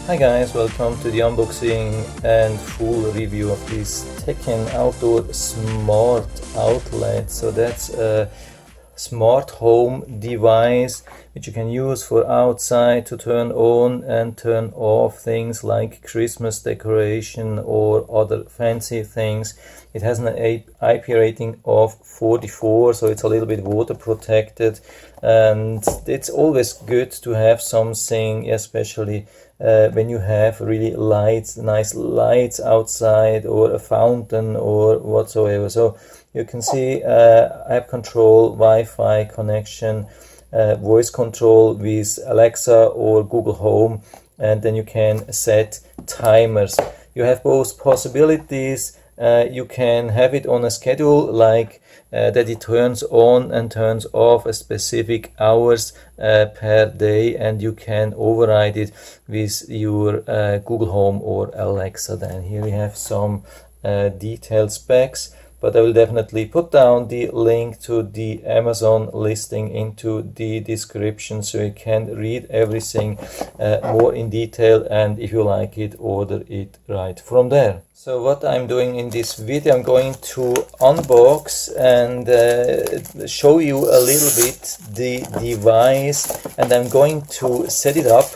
Hi guys, welcome to the unboxing and full review of this TECKIN outdoor smart outlet. So that's a smart home device which you can use for outside to turn on and turn off things like Christmas decoration or other fancy things. It has an IP rating of 44, so it's a little bit water protected, and it's always good to have something, especially when you have really nice lights outside, or a fountain or whatsoever. So you can see app control, Wi-Fi connection, voice control with Alexa or Google Home, and then you can set timers. You have both possibilities. You can have it on a schedule, like that it turns on and turns off a specific hours per day, and you can override it with your Google Home or Alexa. Then here we have some detailed specs, but I will definitely put down the link to the Amazon listing into the description, so you can read everything more in detail, and if you like it, order it right from there. So what I'm doing in this video, I'm going to unbox and show you a little bit the device, and I'm going to set it up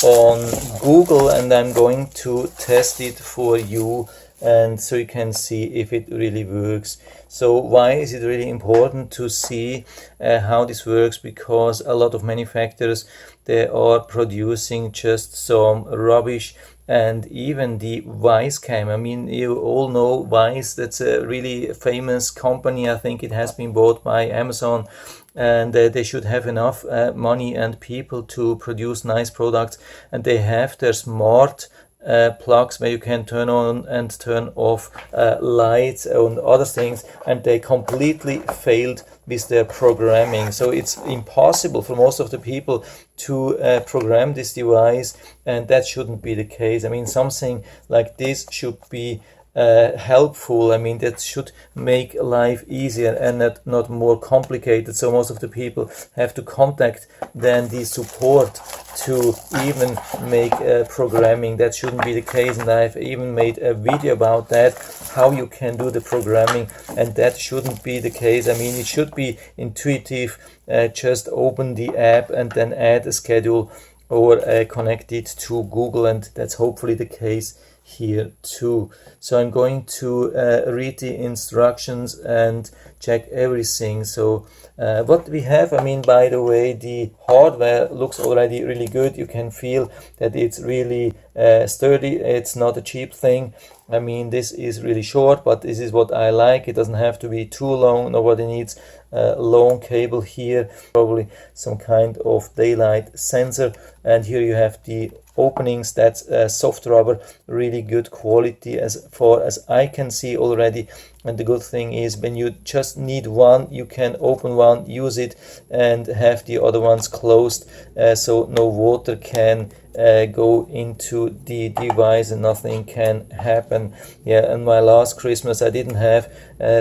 on Google, and I'm going to test it for you, and so you can see if it really works. So why is it really important to see how this works? Because a lot of manufacturers, they are producing just some rubbish. And even the Cam, I mean, you all know Vice, that's a really famous company. I think it has been bought by Amazon, and they should have enough money and people to produce nice products, and they have their smart plugs where you can turn on and turn off lights and other things, and they completely failed with their programming. So it's impossible for most of the people to program this device, and that shouldn't be the case. I mean, something like this should be helpful. I mean, that should make life easier and not more complicated. So most of the people have to contact then the support to even make programming. That shouldn't be the case, and I've even made a video about that, how you can do the programming, and that shouldn't be the case. I mean, it should be intuitive. Just open the app and then add a schedule or connect it to Google, and that's hopefully the case here too. So I'm going to read the instructions and check everything. So what we have, I mean, by the way, the hardware looks already really good. You can feel that it's really sturdy. It's not a cheap thing. I mean, this is really short, but this is what I like. It doesn't have to be too long. Nobody needs a long cable here. Probably some kind of daylight sensor. And here you have the openings. That's soft rubber, really good quality as far as I can see already. And the good thing is, when you just need one, you can open one, use it, and have the other ones closed, so no water can go into the device and nothing can happen. Yeah, and my last Christmas I didn't have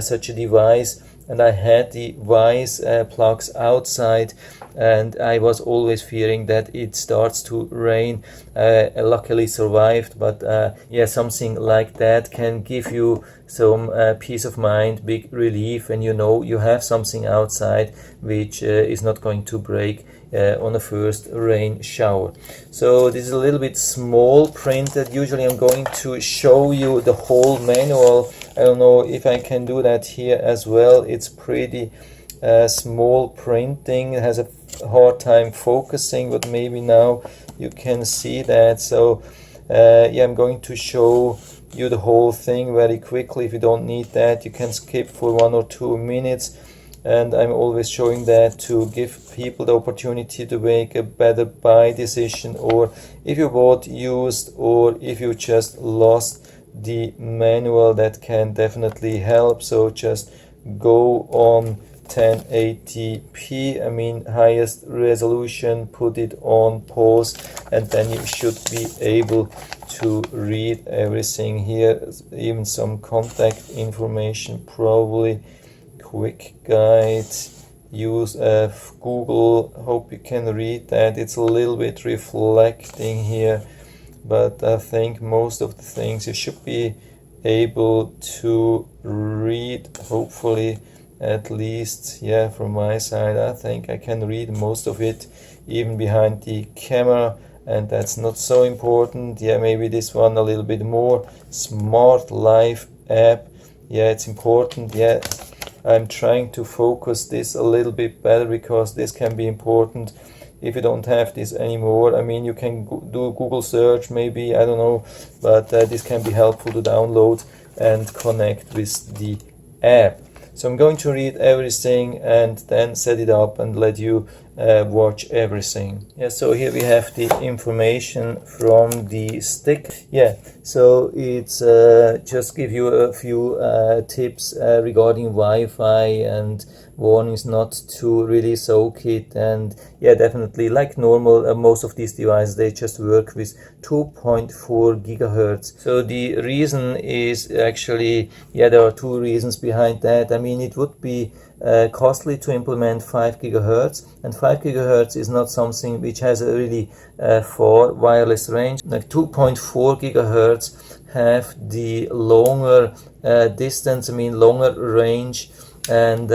such a device, and I had the Vice plugs outside, and I was always fearing that it starts to rain. I luckily survived, but yeah, something like that can give you some peace of mind, big relief, and you know you have something outside which is not going to break on a first rain shower. So this is a little bit small printed. Usually I'm going to show you the whole manual. I don't know if I can do that here as well. It's pretty small printing. It has a hard time focusing, but maybe now you can see that. So yeah, I'm going to show you the whole thing very quickly. If you don't need that, you can skip for 1 or 2 minutes. And I'm always showing that to give people the opportunity to make a better buy decision, or if you bought used, or if you just lost the manual, that can definitely help. So just go on 1080p, I mean highest resolution, put it on pause, and then you should be able to read everything here, even some contact information probably. Quick guide, use Google. Hope you can read that. It's a little bit reflecting here. but I think most of the things you should be able to read, hopefully, at least, yeah, from my side. I think I can read most of it even behind the camera, and that's not so important. Yeah, maybe this one a little bit more. Smart Life app, yeah, it's important. Yeah, I'm trying to focus this a little bit better because this can be important if you don't have this anymore. I mean, you can do a Google search maybe, I don't know, but this can be helpful to download and connect with the app. So I'm going to read everything and then set it up and let you watch everything. Yeah, so here we have the information from the stick. Yeah, so it's just give you a few tips regarding Wi-Fi and warnings not to really soak it. And yeah, definitely like normal, most of these devices, they just work with 2.4 gigahertz. So the reason is actually, yeah, there are two reasons behind that. I mean, it would be costly to implement 5 gigahertz, and 5 gigahertz is not something which has a really far wireless range. Like 2.4 gigahertz have the longer distance, I mean longer range, and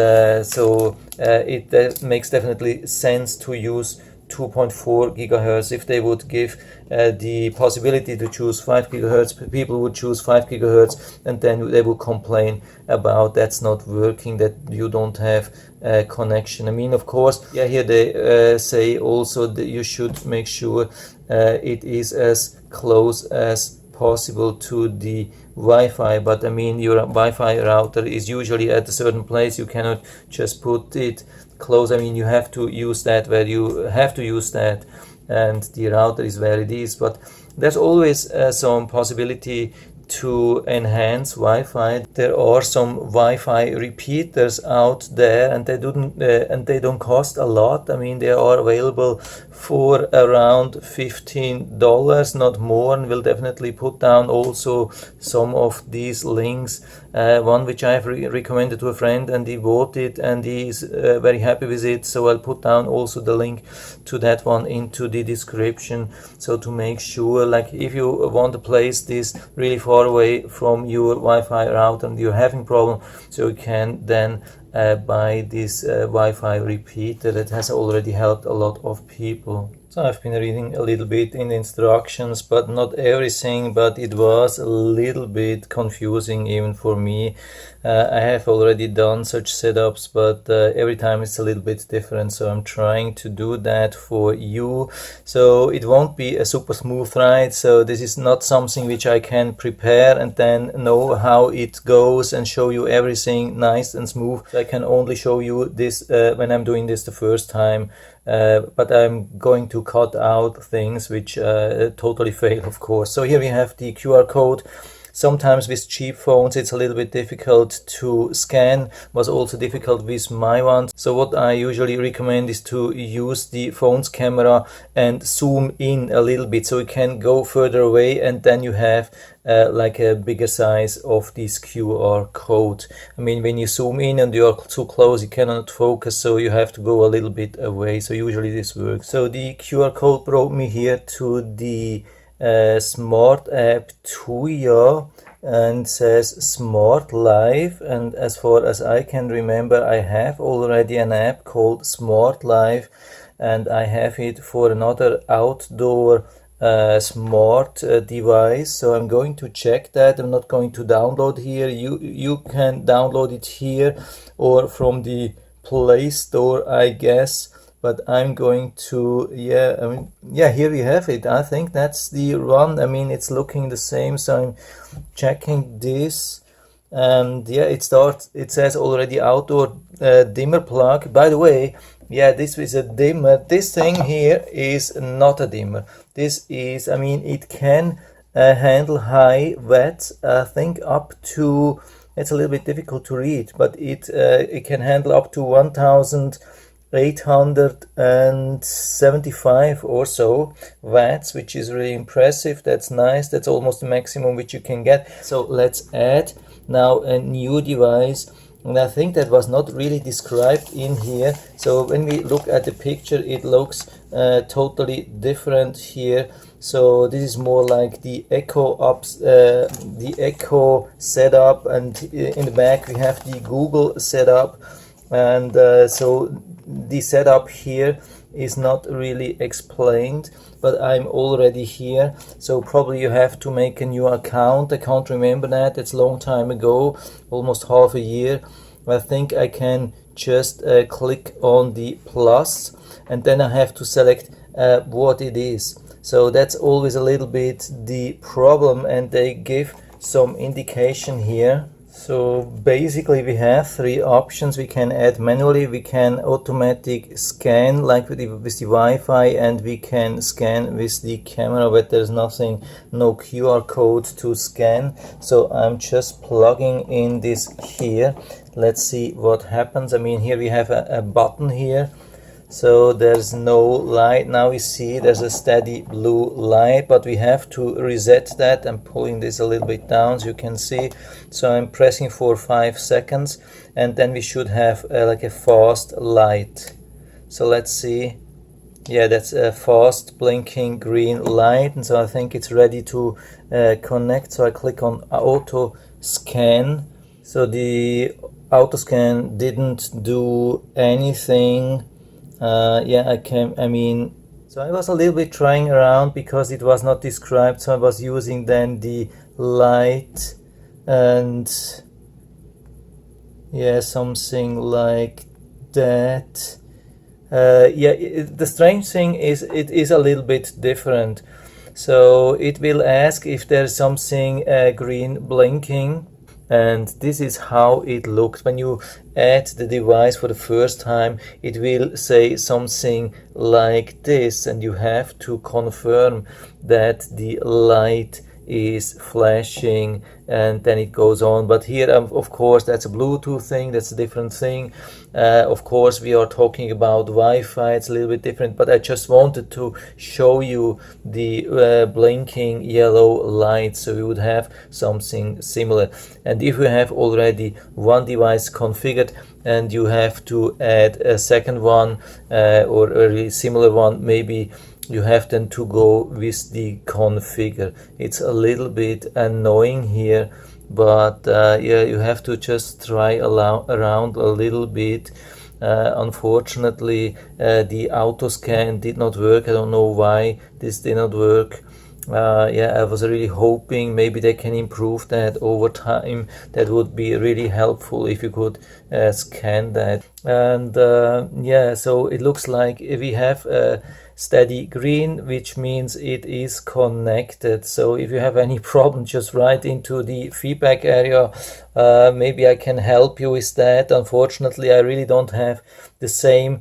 so it makes definitely sense to use 2.4 gigahertz. If they would give the possibility to choose 5 gigahertz, people would choose 5 gigahertz, and then they will complain about that's not working, that you don't have a connection. I mean, of course, yeah, here they say also that you should make sure it is as close as possible to the Wi-Fi, but I mean, your Wi-Fi router is usually at a certain place. You cannot just put it close. I mean, you have to use that where you have to use that, and the router is where it is. But there's always some possibility to enhance Wi-Fi. There are some Wi-Fi repeaters out there, and they don't cost a lot. I mean, they are available for around $15, not more, and we'll definitely put down also some of these links. One which I have recommended to a friend, and he bought it and he is very happy with it, so I'll put down also the link to that one into the description. So to make sure, like if you want to place this really far away from your Wi-Fi router and you're having problem, so you can then buy this Wi-Fi repeater that has already helped a lot of people. So I've been reading a little bit in the instructions, but not everything, but it was a little bit confusing even for me. I have already done such setups, but every time it's a little bit different, so I'm trying to do that for you. So it won't be a super smooth ride, so this is not something which I can prepare and then know how it goes and show you everything nice and smooth. I can only show you this when I'm doing this the first time. But I'm going to cut out things which totally fail, of course. So here we have the QR code. Sometimes with cheap phones it's a little bit difficult to scan, was also difficult with my one. So what I usually recommend is to use the phone's camera and zoom in a little bit so you can go further away, and then you have like a bigger size of this QR code. I mean, when you zoom in and you're too close, you cannot focus, so you have to go a little bit away. So usually this works. So the QR code brought me here to the smart app Tuya, and says Smart Life, and as far as I can remember, I have already an app called Smart Life, and I have it for another outdoor smart device. So I'm going to check that. I'm not going to download here. You can download it here or from the Play Store, I guess. But I'm going to, yeah, I mean, yeah, here we have it. I think that's the one. I mean, it's looking the same, so I'm checking this, and yeah, it says already outdoor dimmer plug. By the way, yeah, this is a dimmer. This thing here is not a dimmer. This is, I mean, it can handle high watts, I think up to, it's a little bit difficult to read, but it can handle up to 1,875 or so watts, which is really impressive. That's nice. That's almost the maximum which you can get. So let's add now a new device, and I think that was not really described in here. So when we look at the picture, it looks totally different here. So this is more like the Echo setup, and in the back we have the Google setup. And so the setup here is not really explained, but I'm already here, so probably you have to make a new account. I can't remember that, it's a long time ago, almost half a year. I think I can just click on the plus, and then I have to select what it is. So that's always a little bit the problem, and they give some indication here. So basically we have three options. We can add manually, we can automatic scan like with the Wi-Fi, and we can scan with the camera, but there's nothing, no QR code to scan. So I'm just plugging in this here. Let's see what happens. I mean, here we have a button here. So there's no light. Now we see there's a steady blue light, but we have to reset that. I'm pulling this a little bit down so you can see. So I'm pressing for 5 seconds, and then we should have like a fast light. So let's see. Yeah, that's a fast blinking green light, and so I think it's ready to connect. So I click on auto scan. So the auto scan didn't do anything. So I was a little bit trying around because it was not described, so I was using then the light and yeah, something like that. The strange thing is it is a little bit different. So it will ask if there's something green blinking. And this is how it looks when you add the device for the first time. It will say something like this, and you have to confirm that the light is flashing, and then it goes on. But here of course that's a Bluetooth thing, that's a different thing. Of course we are talking about Wi-Fi, it's a little bit different, but I just wanted to show you the blinking yellow light, so you would have something similar. And if you have already one device configured and you have to add a second one or a really similar one, maybe you have then to go with the configure. It's a little bit annoying here, but yeah, you have to just try around a little bit. Unfortunately, the auto scan did not work. I don't know why this did not work. Yeah, I was really hoping maybe they can improve that over time. That would be really helpful if you could scan that. And yeah, so it looks like we have steady green, which means it is connected. So if you have any problem, just write into the feedback area. Maybe I can help you with that. Unfortunately, I really don't have the same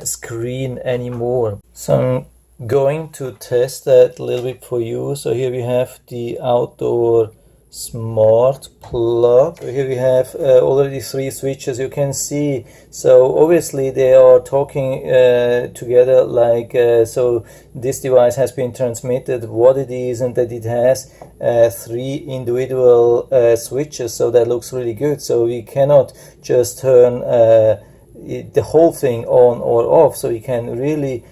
screen anymore. So I'm going to test that a little bit for you. So here we have the outdoor smart plug. Here we have already 3 switches, you can see. So obviously they are talking together, like so this device has been transmitted what it is, and that it has 3 individual switches. So that looks really good. So we cannot just turn the whole thing on or off, so we can really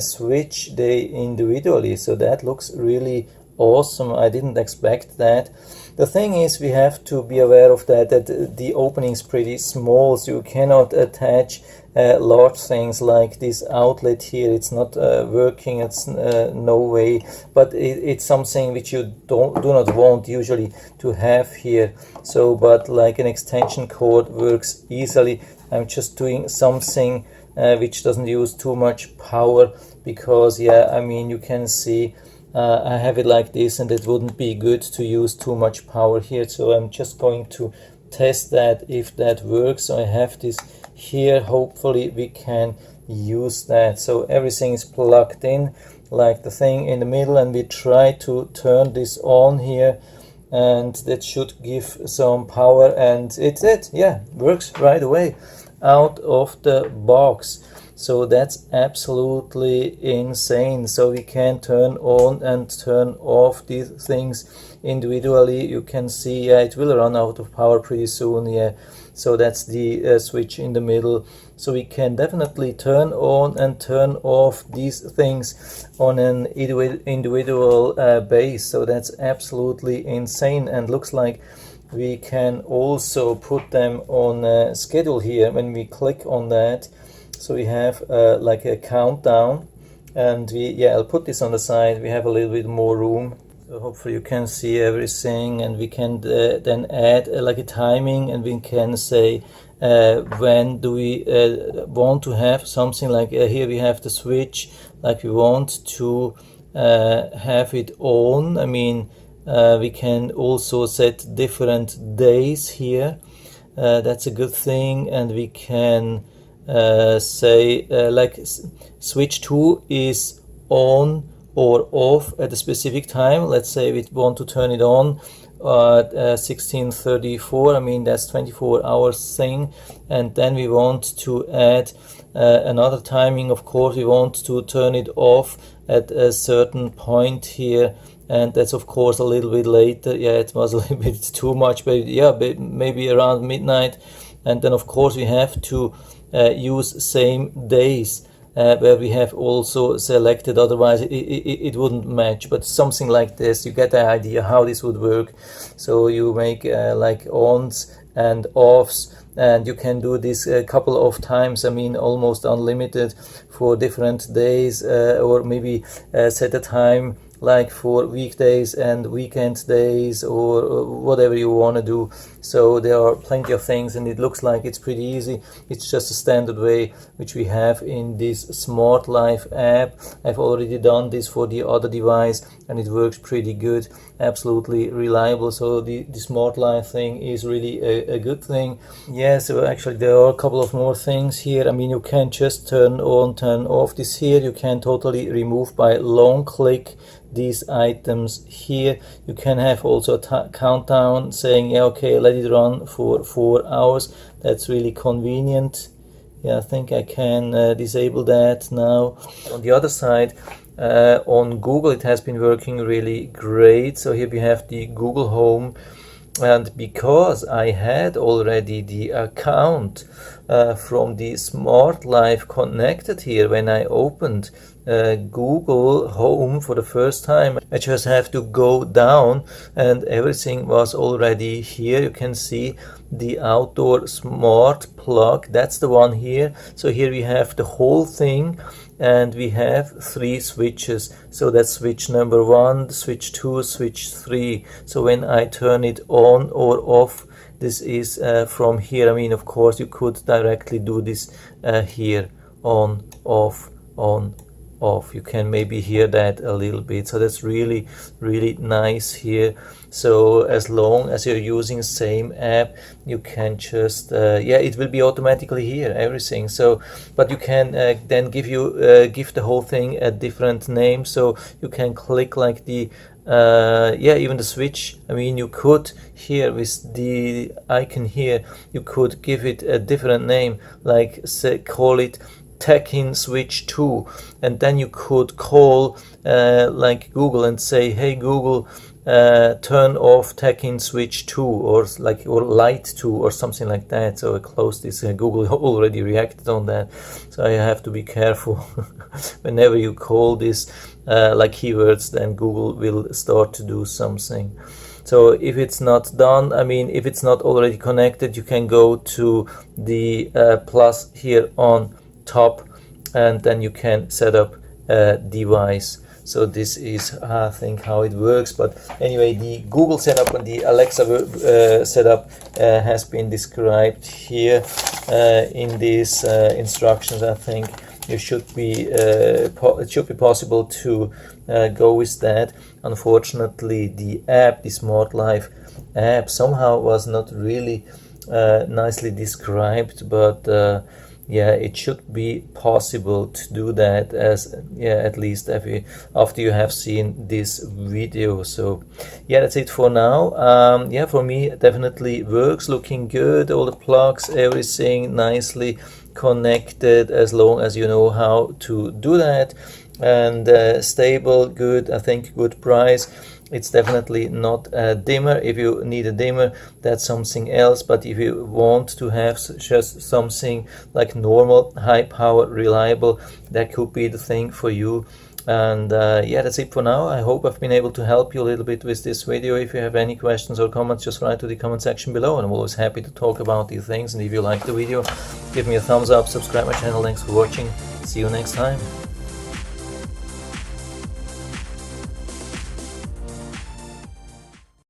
switch they individually. So that looks really awesome. I didn't expect that. The thing is, we have to be aware of that the opening is pretty small, so you cannot attach large things like this outlet here. It's not working. It's no way, but it's something which you do not want usually to have here. So but like an extension cord works easily. I'm just doing something which doesn't use too much power, because yeah, I mean, you can see I have it like this, and it wouldn't be good to use too much power here. So I'm just going to test that if that works. So I have this here, hopefully we can use that. So everything is plugged in, like the thing in the middle, and we try to turn this on here, and that should give some power, and it's it. Yeah, works right away out of the box. So that's absolutely insane. So we can turn on and turn off these things individually. You can see, yeah, it will run out of power pretty soon. Yeah, so that's the switch in the middle. So we can definitely turn on and turn off these things on an individual base. So that's absolutely insane, and looks like we can also put them on a schedule here when we click on that. So we have like a countdown, and I'll put this on the side. We have a little bit more room, so hopefully you can see everything, and we can then add like a timing, and we can say when do we want to have something like here we have the switch, like we want to have it on. I mean, we can also set different days here. That's a good thing, and we can say like switch 2 is on or off at a specific time. Let's say we want to turn it on at 16:34. I mean, that's 24 hours thing. And then we want to add another timing. Of course, we want to turn it off at a certain point here, and that's of course a little bit later. Yeah, it was a little bit too much, but yeah, maybe around midnight. And then of course we have to use same days where we have also selected, otherwise it wouldn't match. But something like this, you get the idea how this would work. So you make like ons and offs, and you can do this a couple of times. I mean, almost unlimited for different days, or maybe set a time like for weekdays and weekend days, or whatever you want to do. So there are plenty of things, and it looks like it's pretty easy. It's just a standard way which we have in this Smart Life app. I've already done this for the other device, and it works pretty good, absolutely reliable. So the Smart Life thing is really a good thing. Yeah, so actually there are a couple of more things here. I mean, you can just turn on, turn off this here. You can totally remove by long click these items here. You can have also a countdown saying, yeah, okay, let it run for 4 hours. That's really convenient. Yeah, I think I can disable that now. On the other side, on Google, it has been working really great. So here we have the Google Home, and because I had already the account from the Smart Life connected here when I opened Google Home for the first time, I just have to go down, and everything was already here. You can see the outdoor smart plug, that's the one here. So here we have the whole thing, and we have 3 switches. So that's switch number 1, switch 2, switch 3. So when I turn it on or off, this is from here. I mean, of course you could directly do this here, on, off, on, off. You can maybe hear that a little bit. So that's really nice here. So as long as you're using same app, you can just it will be automatically here, everything. So but you can then give the whole thing a different name. So you can click like the even the switch. I mean, you could here with the icon here, you could give it a different name, like say, call it TECKIN switch 2, and then you could call like Google and say, hey Google, turn off TECKIN switch 2, or light 2, or something like that. So I close this. Google already reacted on that, so I have to be careful whenever you call this like keywords, then Google will start to do something. So if it's not done, I mean, if it's not already connected, you can go to the plus here on top, and then you can set up a device. So this is, I think, how it works. But anyway, the Google setup and the Alexa setup has been described here in these instructions. I think you should be it should be possible to go with that. Unfortunately, the app, the Smart Life app, somehow was not really nicely described, but it should be possible to do that, as at least after you have seen this video. So that's it for now. For me, it definitely works, looking good, all the plugs, everything nicely connected, as long as you know how to do that. And stable, good, I think good price. It's definitely not a dimmer. If you need a dimmer, that's something else, but if you want to have just something like normal, high power, reliable, that could be the thing for you. And yeah, that's it for now. I hope I've been able to help you a little bit with this video. If you have any questions or comments, just write to the comment section below, and I'm always happy to talk about these things. And if you like the video, give me a thumbs up, subscribe my channel. Thanks for watching. See you next time.